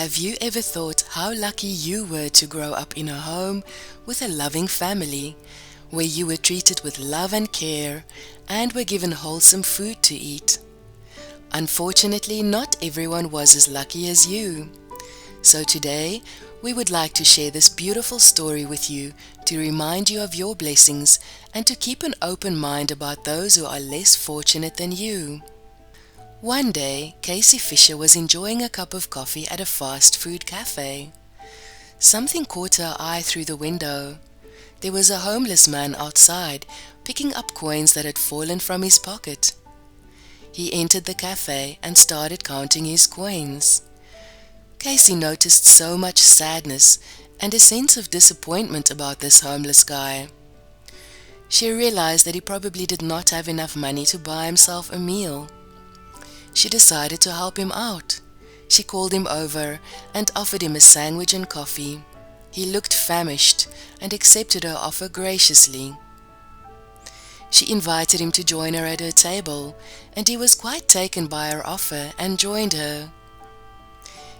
Have you ever thought how lucky you were to grow up in a home with a loving family, where you were treated with love and care and were given wholesome food to eat? Unfortunately, not everyone was as lucky as you. So today, we would like to share this beautiful story with you to remind you of your blessings and to keep an open mind about those who are less fortunate than you. One day, Casey Fisher was enjoying a cup of coffee at a fast food cafe. Something caught her eye through the window. There was a homeless man outside, picking up coins that had fallen from his pocket. He entered the cafe and started counting his coins. Casey noticed so much sadness and a sense of disappointment about this homeless guy. She realized that he probably did not have enough money to buy himself a meal. She decided to help him out. She called him over and offered him a sandwich and coffee. He looked famished and accepted her offer graciously. She invited him to join her at her table, and he was quite taken by her offer and joined her.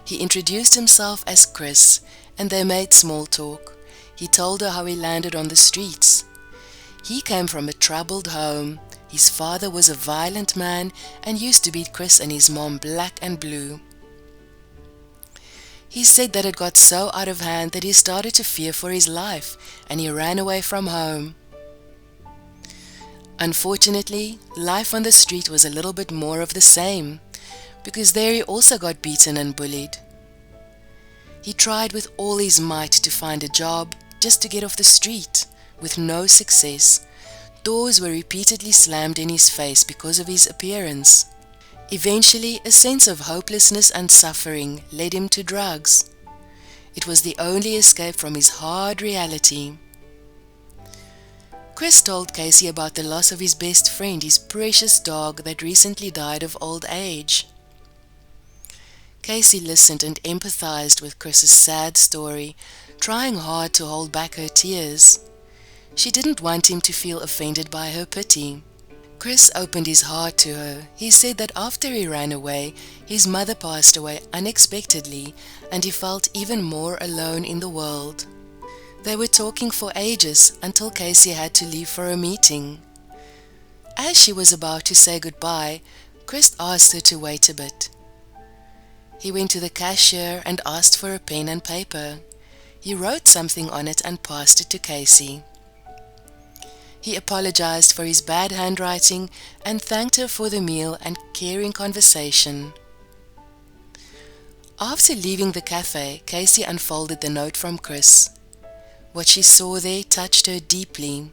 He introduced himself as Chris, and they made small talk. He told her how he landed on the streets. He came from a troubled home. His father was a violent man and used to beat Chris and his mom black and blue. He said that it got so out of hand that he started to fear for his life and he ran away from home. Unfortunately, life on the street was a little bit more of the same, because there he also got beaten and bullied. He tried with all his might to find a job just to get off the street, with no success. Doors were repeatedly slammed in his face because of his appearance. Eventually, a sense of hopelessness and suffering led him to drugs. It was the only escape from his hard reality. Chris told Casey about the loss of his best friend, his precious dog that recently died of old age. Casey listened and empathized with Chris's sad story, trying hard to hold back her tears. She didn't want him to feel offended by her pity. Chris opened his heart to her. He said that after he ran away, his mother passed away unexpectedly, and he felt even more alone in the world. They were talking for ages until Casey had to leave for a meeting. As she was about to say goodbye, Chris asked her to wait a bit. He went to the cashier and asked for a pen and paper. He wrote something on it and passed it to Casey. He apologized for his bad handwriting and thanked her for the meal and caring conversation. After leaving the cafe, Casey unfolded the note from Chris. What she saw there touched her deeply.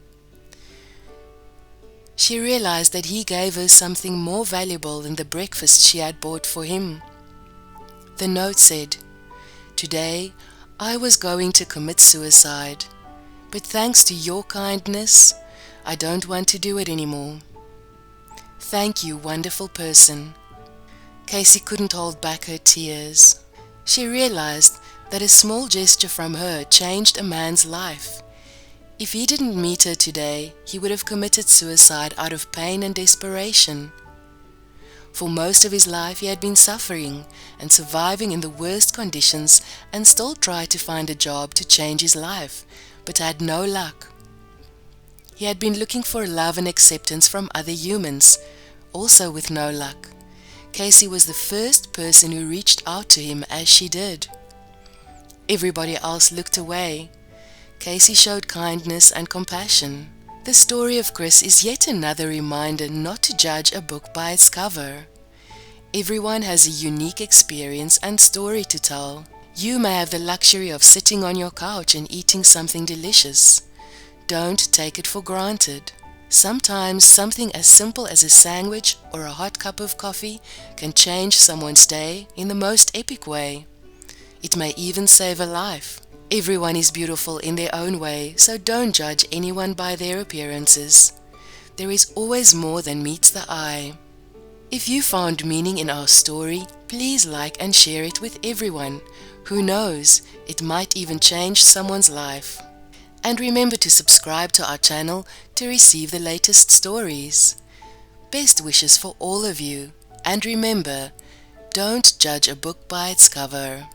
She realized that he gave her something more valuable than the breakfast she had bought for him. The note said, "Today, I was going to commit suicide, but thanks to your kindness, I don't want to do it anymore. Thank you, wonderful person." Casey couldn't hold back her tears. She realized that a small gesture from her changed a man's life. If he didn't meet her today, he would have committed suicide out of pain and desperation. For most of his life he had been suffering and surviving in the worst conditions and still tried to find a job to change his life, but had no luck. He had been looking for love and acceptance from other humans, also with no luck. Casey was the first person who reached out to him as she did. Everybody else looked away. Casey showed kindness and compassion. The story of Chris is yet another reminder not to judge a book by its cover. Everyone has a unique experience and story to tell. You may have the luxury of sitting on your couch and eating something delicious. Don't take it for granted. Sometimes something as simple as a sandwich or a hot cup of coffee can change someone's day in the most epic way. It may even save a life. Everyone is beautiful in their own way, so don't judge anyone by their appearances. There is always more than meets the eye. If you found meaning in our story, please like and share it with everyone. Who knows, it might even change someone's life. And remember to subscribe to our channel to receive the latest stories. Best wishes for all of you. And remember, don't judge a book by its cover.